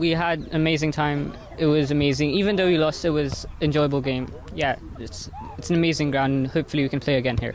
We had amazing time. It was amazing. Even though we lost, it was enjoyable game. Yeah, it's an amazing ground. Hopefully we can play again here.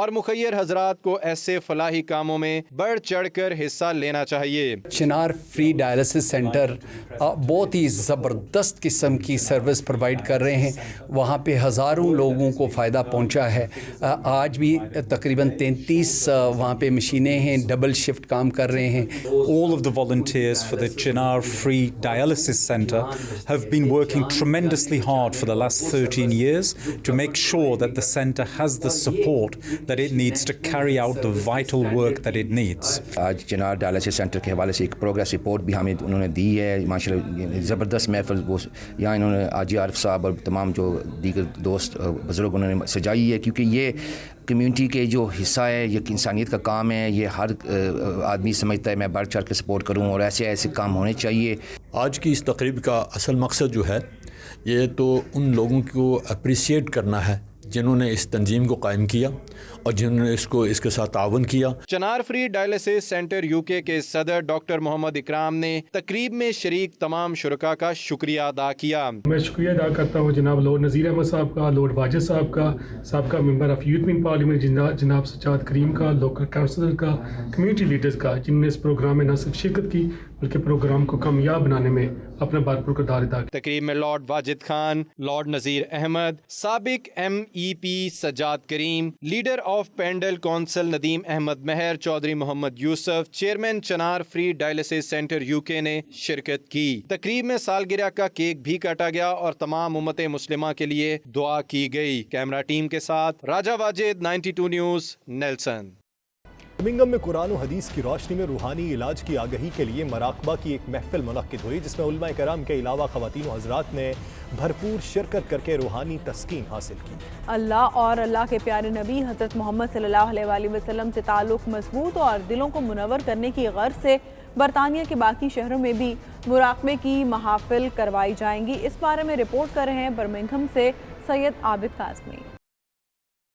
اور مخیر حضرات کو ایسے فلاحی کاموں میں بڑھ چڑھ کر حصہ لینا چاہیے. چنار فری ڈائلسس سینٹر بہت ہی زبردست قسم کی سروس پرووائڈ کر رہے ہیں. وہاں پہ ہزاروں لوگوں کو فائدہ پہنچا ہے. آج بھی تقریباً 33 وہاں پہ مشینیں ہیں, ڈبل شفٹ کام کر رہے ہیں. All of the volunteers for the Chinar Free Dialysis Centre have been working tremendously hard for the last 13 years to make sure that the centre has the support that it needs to carry out the vital work that it needs. آج چنار dialysis centre کے حوالے سے ایک progress report بھی ہمیں انہوں نے دی ہے. ماشاءاللہ زبردست محفل وہ یہاں انہوں نے حاجی عارف صاحب اور تمام جو دیگر دوست بزرگ انہوں نے سجائی ہے, کیونکہ یہ کمیونٹی کے جو حصہ ہے, یہ انسانیت کا کام ہے. یہ ہر آدمی سمجھتا ہے میں بڑھ چڑھ کے سپورٹ کروں اور ایسے کام ہونے چاہیے. آج کی اس تقریب کا اصل مقصد جو ہے یہ تو ان لوگوں کو اپریشیٹ کرنا ہے جنہوں نے اس تنظیم کو قائم کیا اور جنہوں نے اس کے ساتھ تعاون کیا. چنار فری ڈائلسس سینٹر یو کے صدر ڈاکٹر محمد اکرام نے تقریب میں شریک تمام شرکاء کا شکریہ ادا کیا. میں شکریہ ادا کرتا ہوں جناب لارڈ نذیر احمد صاحب کا, لارڈ واجد صاحب کا, سابقہ ممبر آف یوتھ پارلیمنٹ جناب سجاد کریم کا, لوکل کونسلر کا, کمیونٹی لیڈرز کا, جنہوں نے اس پروگرام میں نہ صرف شرکت کی بلکہ پروگرام کو کامیاب بنانے میں اپنا بھرپور کردار ادا کیا. تقریب میں لارڈ واجد خان, لارڈ نذیر احمد, سابق MEP Sajjad Karim, leader of Pendle council Nadeem Ahmed Mehr, Chaudhry Muhammad Yousuf, chairman Chinar free dialysis centre UK نے شرکت کی. تقریب میں سالگرہ کا کیک بھی کاٹا گیا اور تمام امت مسلمہ کے لیے دعا کی گئی. کیمرہ ٹیم کے ساتھ راجہ واجد, 92 نیوز, نیلسن. برمنگھم میں قرآن و حدیث کی روشنی میں روحانی علاج کی آگہی کے لیے مراقبہ کی ایک محفل منعقد ہوئی, جس میں علماء کرام کے علاوہ خواتین و حضرات نے بھرپور شرکت کر کے روحانی تسکین حاصل کی. اللہ اور اللہ کے پیارے نبی حضرت محمد صلی اللہ علیہ وآلہ وسلم سے تعلق مضبوط اور دلوں کو منور کرنے کی غرض سے برطانیہ کے باقی شہروں میں بھی مراقبے کی محافل کروائی جائیں گی. اس بارے میں رپورٹ کر رہے ہیں برمنگھم سے سید عابد قاسمی.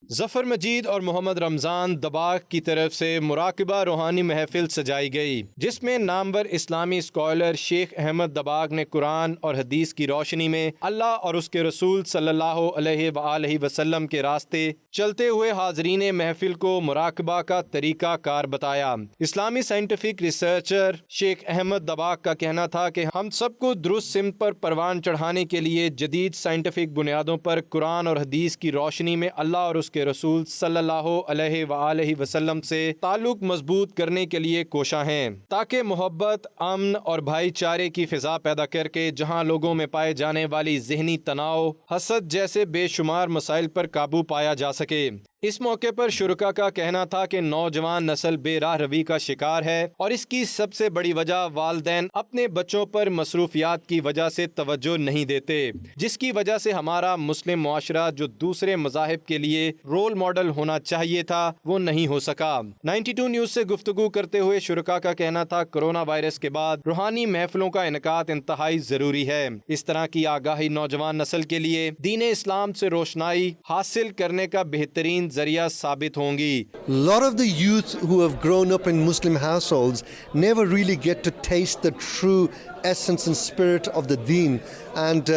ظفر مجید اور محمد رمضان دباغ کی طرف سے مراقبہ روحانی محفل سجائی گئی, جس میں نامور اسلامی اسکالر شیخ احمد دباغ نے قرآن اور حدیث کی روشنی میں اللہ اور اس کے رسول صلی اللہ علیہ وآلہ وسلم کے راستے چلتے ہوئے حاضرین محفل کو مراقبہ کا طریقہ کار بتایا. اسلامی سائنٹیفک ریسرچر شیخ احمد دباغ کا کہنا تھا کہ ہم سب کو درست سمت پر پروان چڑھانے کے لیے جدید سائنٹیفک بنیادوں پر قرآن اور حدیث کی روشنی میں اللہ اور اس کے رسول صلی اللہ علیہ وآلہ وسلم سے تعلق مضبوط کرنے کے لیے کوشاں ہیں, تاکہ محبت, امن اور بھائی چارے کی فضا پیدا کر کے جہاں لوگوں میں پائے جانے والی ذہنی تناؤ, حسد جیسے بے شمار مسائل پر قابو پایا جا سکے. اس موقع پر شرکاء کا کہنا تھا کہ نوجوان نسل بے راہ روی کا شکار ہے اور اس کی سب سے بڑی وجہ والدین اپنے بچوں پر مصروفیات کی وجہ سے توجہ نہیں دیتے, جس کی وجہ سے ہمارا مسلم معاشرہ جو دوسرے مذاہب کے لیے رول ماڈل ہونا چاہیے تھا وہ نہیں ہو سکا. 92 نیوز سے گفتگو کرتے ہوئے شرکاء کا کہنا تھا کرونا وائرس کے بعد روحانی محفلوں کا انعقاد انتہائی ضروری ہے. اس طرح کی آگاہی نوجوان نسل کے لیے دین اسلام سے روشنائی حاصل کرنے کا بہترین ذریعہ ثابت ہوں گی. lot of the youth who have grown up in Muslim households never really get to taste the true essence and spirit of the deen, and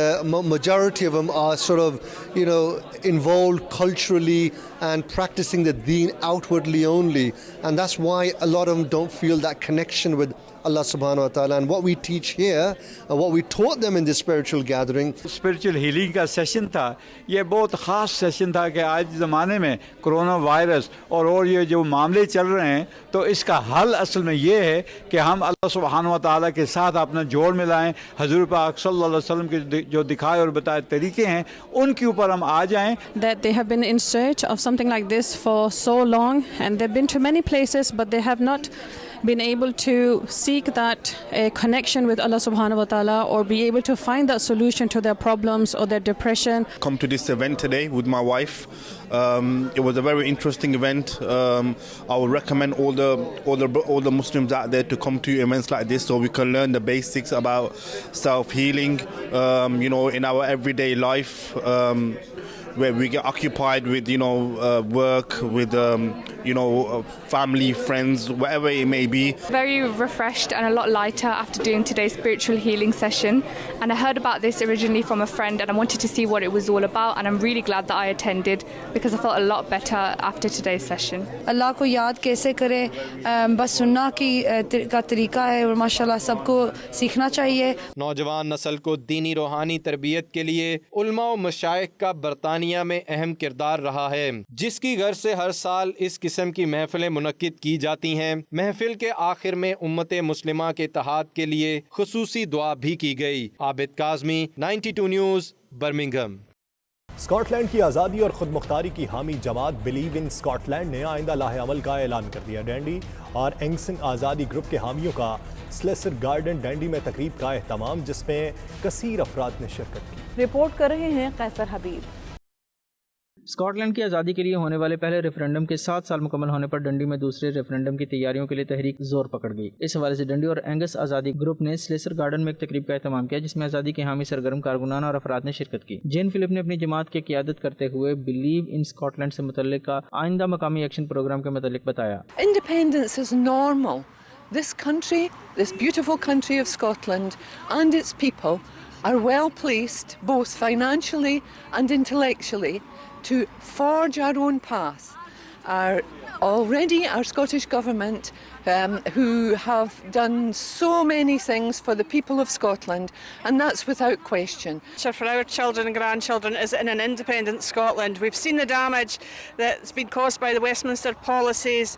majority of them are sort of involved culturally and practicing the deen outwardly only, and that's why a lot of them don't feel that connection with Allah subhanahu wa ta'ala. And what we teach here and what we taught them in this spiritual gathering, spiritual healing کا session تھا. یہ بہت خاص session تھا کہ آج زمانے میں کرونا وائرس اور یہ جو معاملے چل رہے ہیں تو اس کا حل اصل میں یہ ہے کہ ہم اللہ سبحانہ و تعالیٰ کے ساتھ اپنا جوڑ ملائیں, حضور پاک صلی اللہ علیہ وسلم کے جو دکھائے اور بتائے طریقے ہیں ان کے اوپر ہم آ جائیں. That they have been in search of something like this for so long, and they've been to many places but they have not been able to seek that connection with Allah subhanahu wa ta'ala or be able to find that solution to their problems or their depression. Come to this event today with my wife. It was a very interesting event. I would recommend all the Muslims out there to come to events like this so we can learn the basics about self-healing, in our everyday life, where we get occupied with, work, with, family, friends, whatever it may be. Very refreshed and a lot lighter after doing today's spiritual healing session. And I heard about this originally from a friend and I wanted to see what it was all about, and I'm really glad that I attended because I felt a lot better after today's session. اللہ کو یاد کیسے کرے بس سننا کا طریقہ ہے اور ماشاءاللہ سب کو سیکھنا چاہیے. نوجوان نسل کو دینی روحانی تربیت کے لیے علماء و مشائخ کا برطانیہ میں اہم کردار رہا ہے، جس کی غرض سے ہر سال اس قسم کی محفلیں منعقد کی جاتی ہیں. محفل کے آخر میں امت مسلمہ کے اتحاد کے لیے خصوصی دعا بھی کی گئی. Abid Kazmi, 92 news, Birmingham. Scotland کی آزادی اور خود مختاری کی حامی جماعت بلیو ان اسکاٹ لینڈ نے آئندہ لاہ عمل کا اعلان کر دیا. ڈینڈی اور اینگسن آزادی گروپ کے حامیوں کا سلیسر گارڈن ڈینڈی میں تقریب کا اہتمام، جس میں کثیر افراد نے شرکت کی. رپورٹ کر رہے ہیں قیصر حبیب. اسکاٹ لینڈ کی آزادی کے لیے ہونے والے پہلے ریفرینڈم کے 7 سال مکمل ہونے پر ڈنڈی میں دوسرے ریفرینڈم کی تیاریوں کے لیے تحریک زور پکڑ گئی. اس حوالے سے ڈنڈی اور اینگس آزادی گروپ نے سلیسر گارڈن میں ایک تقریب کا اہتمام کیا، جس میں آزادی کے حامی سرگرم کارکنان اور افراد نے شرکت کی. جین فلپ نے اپنی جماعت کی قیادت کرتے ہوئے بلیو ان اسکاٹ لینڈ سے متعلق آئندہ مقامی ایکشن پروگرام کے متعلق بتایا. Independence is normal. This country, this beautiful country of Scotland and its people are well placed both financially and intellectually to forge our own path. Our Scottish government who have done so many things for the people of Scotland, and that's without question. For our children and grandchildren is in an independent Scotland. We've seen the damage that's been caused by the Westminster policies,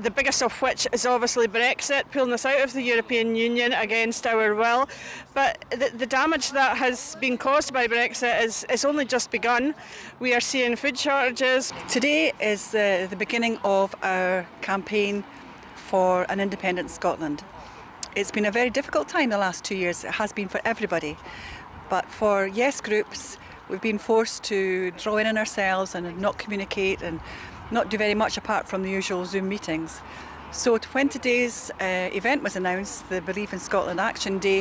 the biggest of which is obviously Brexit, pulling us out of the European Union against our will. But the damage that has been caused by Brexit is only just begun. We are seeing food shortages. Today is the beginning of our campaign for an independent Scotland. It's been a very difficult time the last 2 years. It has been for everybody. But for yes groups, we've been forced to draw in on ourselves and not communicate and not do very much apart from the usual Zoom meetings. So when today's event was announced, the Believe in Scotland Action Day,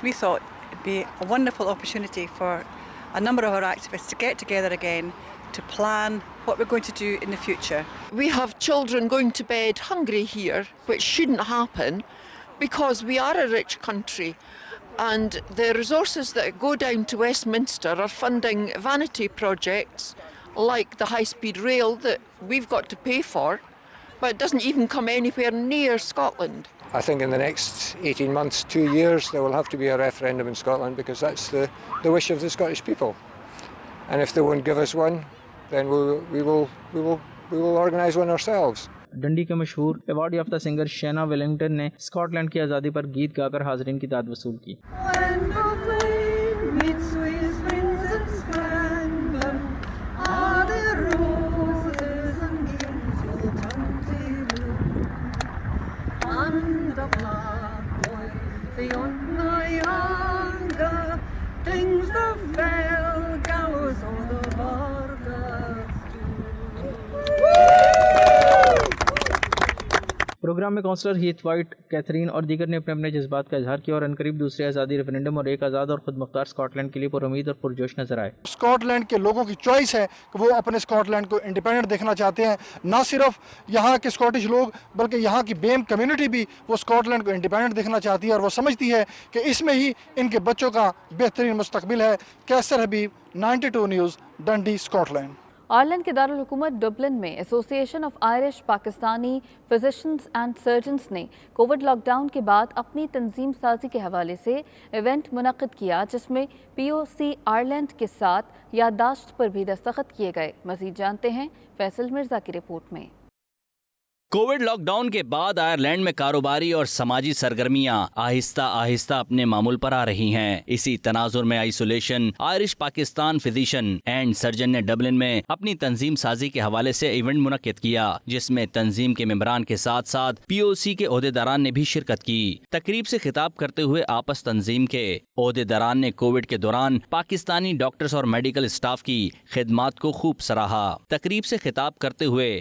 we thought it'd be a wonderful opportunity for a number of our activists to get together again to plan what we're going to do in the future. We have children going to bed hungry here, which shouldn't happen because we are a rich country, and the resources that go down to Westminster are funding vanity projects like the high-speed rail that we've got to pay for, but it doesn't even come anywhere near Scotland. I think in the next 18 months, 2 years, there will have to be a referendum in Scotland because that's the wish of the Scottish people. And if they won't give us one, then we will organise one ourselves. ڈنڈی کے مشہور award یافتہ singer شینا Wellington نے Scott land کی آزادی پر گیت گا کر حاضرین کی داد وصول کی. پروگرام میں کونسلر ہیتھ وائٹ، کیتھرین اور دیگر نے اپنے اپنے جذبات کا اظہار کیا اور عنقریب دوسرے آزادی ریفرینڈم اور ایک آزاد اور خود مختار اسکاٹ لینڈ کے لیے پر امید اور پرجوش نظر آئے. اسکاٹ لینڈ کے لوگوں کی چوائس ہے کہ وہ اپنے اسکاٹ لینڈ کو انڈیپینڈنٹ دیکھنا چاہتے ہیں. نہ صرف یہاں کے اسکاٹش لوگ بلکہ یہاں کی بیم کمیونٹی بھی وہ اسکاٹ لینڈ کو انڈیپینڈنٹ دیکھنا چاہتی ہے اور وہ سمجھتی ہے کہ اس میں ہی ان کے بچوں کا بہترین مستقبل ہے. قیصر حبیب، 92 نیوز، ڈنڈی، اسکاٹ لینڈ. آئرلینڈ کے دارالحکومت ڈبلن میں ایسوسی ایشن of Irish Pakistani physicians and surgeons نے کووڈ لاک ڈاؤن کے بعد اپنی تنظیم سازی کے حوالے سے ایونٹ منعقد کیا، جس میں پی او سی آئرلینڈ کے ساتھ یادداشت پر بھی دستخط کیے گئے. مزید جانتے ہیں فیصل مرزا کی رپورٹ میں. کووڈ لاک ڈاؤن کے بعد آئرلینڈ میں کاروباری اور سماجی سرگرمیاں آہستہ آہستہ اپنے معمول پر آ رہی ہیں. اسی تناظر میں isolation Irish Pakistan physician and surgeon نے ڈبلن میں اپنی تنظیم سازی کے حوالے سے ایونٹ منعقد کیا، جس میں تنظیم کے ممبران کے ساتھ ساتھ پی او سی کے عہدیداران نے بھی شرکت کی. تقریب سے خطاب کرتے ہوئے آپس تنظیم کے عہدیداران نے کووڈ کے دوران پاکستانی ڈاکٹرز اور میڈیکل اسٹاف کی خدمات کو خوب سراہا. تقریب سے خطاب کرتے ہوئے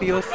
POC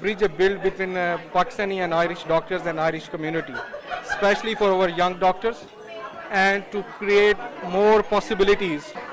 bridge a build between Pakistani and Irish doctors and Irish community, especially for our young doctors, and to create more possibilities.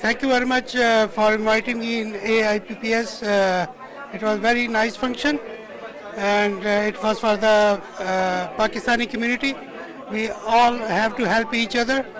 Thank you very much for inviting me in AIPPS. It was very nice function and it was for the Pakistani community. We all have to help each other.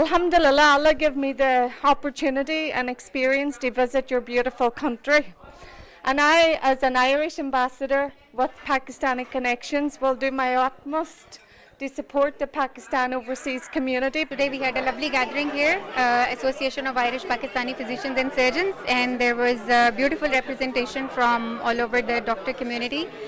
Alhamdulillah, Allah give me the opportunity and experience to visit your beautiful country. And I, as an Irish ambassador with Pakistani connections, will do my utmost to support the Pakistan overseas community. Today we had a lovely gathering here, Association of Irish Pakistani Physicians and Surgeons, and there was a beautiful representation from all over the doctor community.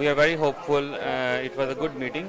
We are very hopeful. It was a good meeting.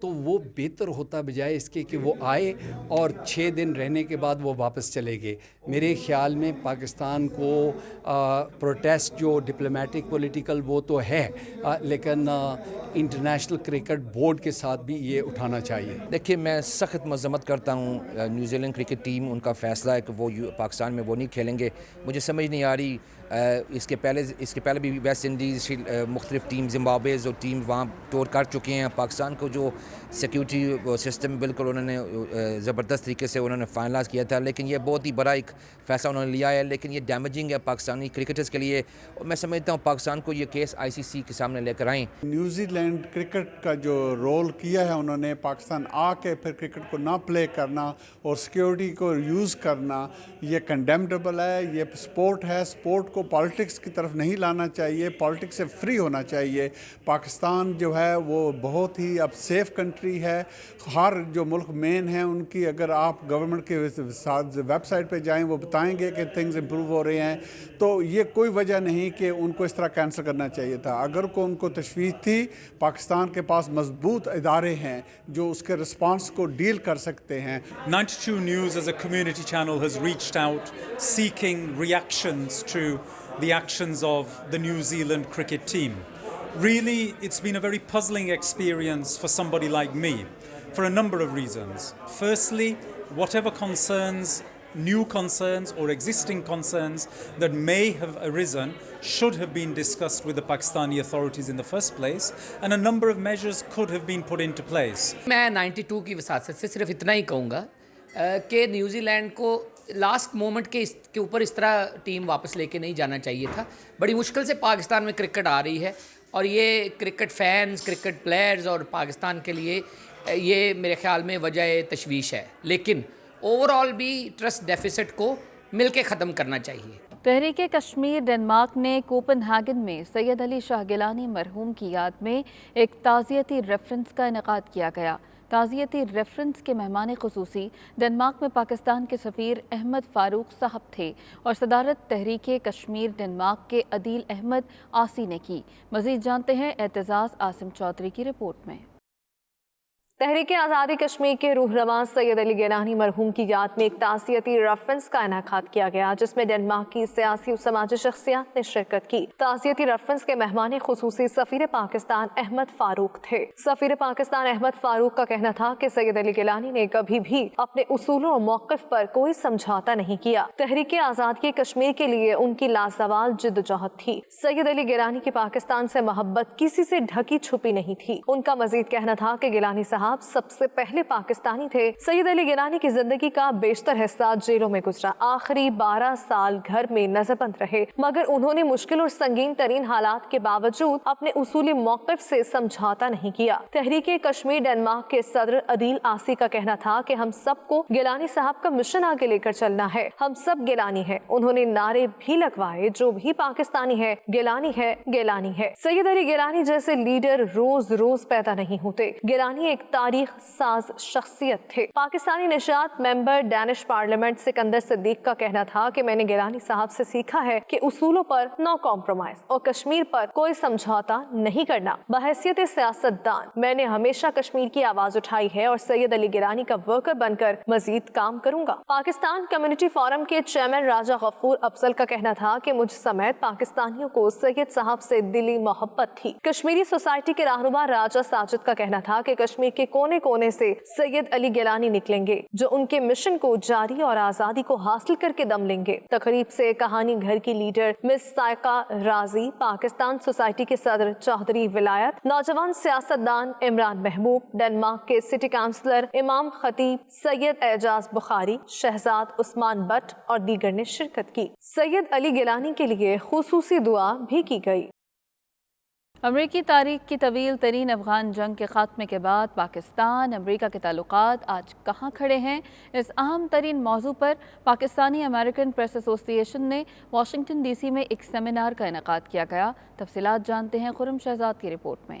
تو وہ بہتر ہوتا بجائے اس کے کہ وہ آئے اور 6 دن رہنے کے بعد وہ واپس چلے گئے. میرے خیال میں پاکستان کو پروٹیسٹ جو ڈپلومیٹک پولیٹیکل وہ تو ہے, لیکن انٹرنیشنل کرکٹ بورڈ کے ساتھ بھی یہ اٹھانا چاہیے. دیکھیے, میں سخت مذمت کرتا ہوں نیوزی لینڈ کرکٹ ٹیم, ان کا فیصلہ ہے کہ وہ پاکستان میں وہ نہیں کھیلیں گے. مجھے سمجھ نہیں آ رہی, اس کے پہلے بھی ویسٹ انڈیز مختلف ٹیم زمبابوے جو ٹیم وہاں ٹور کر چکے ہیں. پاکستان کو جو سیکیورٹی سسٹم بالکل انہوں نے زبردست طریقے سے انہوں نے فائنلائز کیا تھا, لیکن یہ بہت ہی بڑا ایک فیصلہ انہوں نے لیا ہے, لیکن یہ ڈیمیجنگ ہے پاکستانی کرکٹرز کے لیے. اور میں سمجھتا ہوں پاکستان کو یہ کیس ICC کے سامنے لے کر آئیں. نیوزی لینڈ کرکٹ کا جو رول کیا ہے انہوں نے, پاکستان آ کے پھر کرکٹ کو نہ پلے کرنا اور سیکیورٹی کو یوز کرنا, یہ کنڈیمڈیبل ہے. یہ سپورٹ ہے, سپورٹ کو پالیٹکس کی طرف نہیں لانا چاہیے, پالیٹکس سے فری ہونا چاہیے. پاکستان جو ہے وہ بہت ہی اب سیف کنٹری ہے. ہر جو ملک مین ہیں ان کی اگر آپ گورنمنٹ کے ساتھ ویب سائٹ پہ جائیں وہ بتائیں گے کہ تھنگز امپروو ہو رہے ہیں. تو یہ کوئی وجہ نہیں کہ ان کو اس طرح کینسل کرنا چاہیے تھا. اگر کو ان کو تشویش تھی, پاکستان کے پاس مضبوط ادارے ہیں جو اس کے رسپانس کو ڈیل کر سکتے ہیں. 92 News as a community channel has reached out seeking reactions to the actions of the New Zealand cricket team. Really, it's been a very puzzling experience for somebody like me for a number of reasons. Firstly, whatever concerns, new concerns or existing concerns that may have arisen should have been discussed with the Pakistani authorities in the first place, and a number of measures could have been put into place. میں 92 کی وساطت سے صرف اتنا ہی کہوں گا کہ New Zealand کو last moment کے اوپر اس طرح ٹیم واپس لے کے نہیں جانا چاہیے تھا. بڑی مشکل سے پاکستان میں کرکٹ آ رہی ہے, اور یہ کرکٹ فینز, کرکٹ پلیئرز اور پاکستان کے لیے یہ میرے خیال میں وجہ تشویش ہے, لیکن اوور آل بھی ٹرسٹ ڈیفیسٹ کو مل کے ختم کرنا چاہیے. تحریک کشمیر ڈنمارک نے کوپن ہیگن میں سید علی شاہ گیلانی مرحوم کی یاد میں ایک تعزیتی ریفرنس کا انعقاد کیا گیا. تعزیتی ریفرنس کے مہمان خصوصی ڈنمارک میں پاکستان کے سفیر احمد فاروق صاحب تھے, اور صدارت تحریک کشمیر ڈنمارک کے عدیل احمد آسی نے کی. مزید جانتے ہیں اعتزاز عاصم چودھری کی رپورٹ میں. تحریک آزادی کشمیر کے روح رواں سید علی گیلانی مرحوم کی یاد میں ایک تعزیتی ریفرنس کا انعقاد کیا گیا, جس میں ڈنمارک کی سیاسی و سماجی شخصیات نے شرکت کی. تعزیتی ریفرنس کے مہمان خصوصی سفیر پاکستان احمد فاروق تھے. سفیر پاکستان احمد فاروق کا کہنا تھا کہ سید علی گیلانی نے کبھی بھی اپنے اصولوں اور موقف پر کوئی سمجھوتا نہیں کیا. تحریک آزادی کشمیر کے لیے ان کی لازوال جدوجہد تھی. سید علی گیلانی کی پاکستان سے محبت کسی سے ڈھکی چھپی نہیں تھی. ان کا مزید کہنا تھا کہ گیلانی صاحب سب سے پہلے پاکستانی تھے. سید علی گیلانی کی زندگی کا بیشتر حصہ جیلوں میں گزرا. آخری 12 سال گھر میں نظر بند رہے, مگر انہوں نے مشکل اور سنگین ترین حالات کے باوجود اپنے اصولی موقف سے سمجھوتا نہیں کیا. تحریک کشمیر ڈنمارک کے صدر عدیل آسی کا کہنا تھا کہ ہم سب کو گیلانی صاحب کا مشن آگے لے کر چلنا ہے. ہم سب گیلانی ہیں. انہوں نے نعرے بھی لگوائے, جو بھی پاکستانی ہے گیلانی ہے, گیلانی ہے. سید علی گیلانی جیسے لیڈر روز روز پیدا نہیں ہوتے. گیلانی ایک تاریخ ساز شخصیت تھے. پاکستانی نشاط ممبر ڈینش پارلیمنٹ سکندر صدیق کا کہنا تھا کہ میں نے گیلانی صاحب سے سیکھا ہے کہ اصولوں پر نو کمپرومائز اور کشمیر پر کوئی سمجھوتا نہیں کرنا. بحیثیت سیاست دان میں نے ہمیشہ کشمیر کی آواز اٹھائی ہے, اور سید علی گیلانی کا ورکر بن کر مزید کام کروں گا. پاکستان کمیونٹی فورم کے چیئرمین راجہ غفور افضل کا کہنا تھا کہ مجھ سمیت پاکستانیوں کو سید صاحب سے دلی محبت تھی. کشمیری سوسائٹی کے رہنما راجہ ساجد کا کہنا تھا کہ کشمیر کے کونے کونے سے سید علی گیلانی نکلیں گے, جو ان کے مشن کو جاری اور آزادی کو حاصل کر کے دم لیں گے. تقریب سے کہانی گھر کی لیڈر مس سائقہ رازی, پاکستان سوسائٹی کے صدر چودھری ولایت, نوجوان سیاستدان عمران محبوب, ڈنمارک کے سٹی کونسلر امام خطیب, سید اعجاز بخاری, شہزاد عثمان بٹ اور دیگر نے شرکت کی. سید علی گیلانی کے لیے خصوصی دعا بھی کی گئی. امریکی تاریخ کی طویل ترین افغان جنگ کے خاتمے کے بعد پاکستان امریکہ کے تعلقات آج کہاں کھڑے ہیں؟ اس اہم ترین موضوع پر پاکستانی امریکن پریس ایسوسی ایشن نے واشنگٹن ڈی سی میں ایک سیمینار کا انعقاد کیا گیا. تفصیلات جانتے ہیں خرم شہزاد کی رپورٹ میں.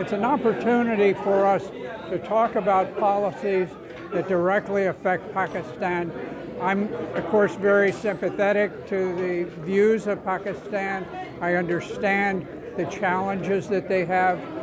It's an opportunity for us to talk about policies that directly affect Pakistan. I'm, of course, very sympathetic to the views of Pakistan. I understand the challenges that they have.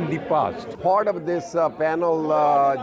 in the past. Part of this panel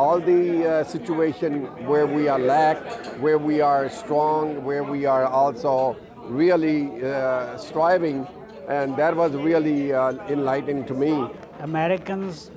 all the situation where we are lack, where we are strong, where we are also really striving, and that was really enlightening to me. Americans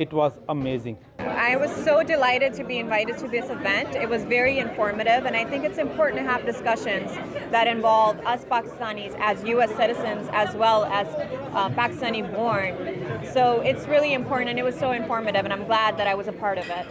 it was amazing. I was so delighted to be invited to this event. It was very informative, and I think it's important to have discussions that involve us Pakistanis as U.S. citizens as well as Pakistani born. So it's really important, and it was so informative, and I'm glad that I was a part of it.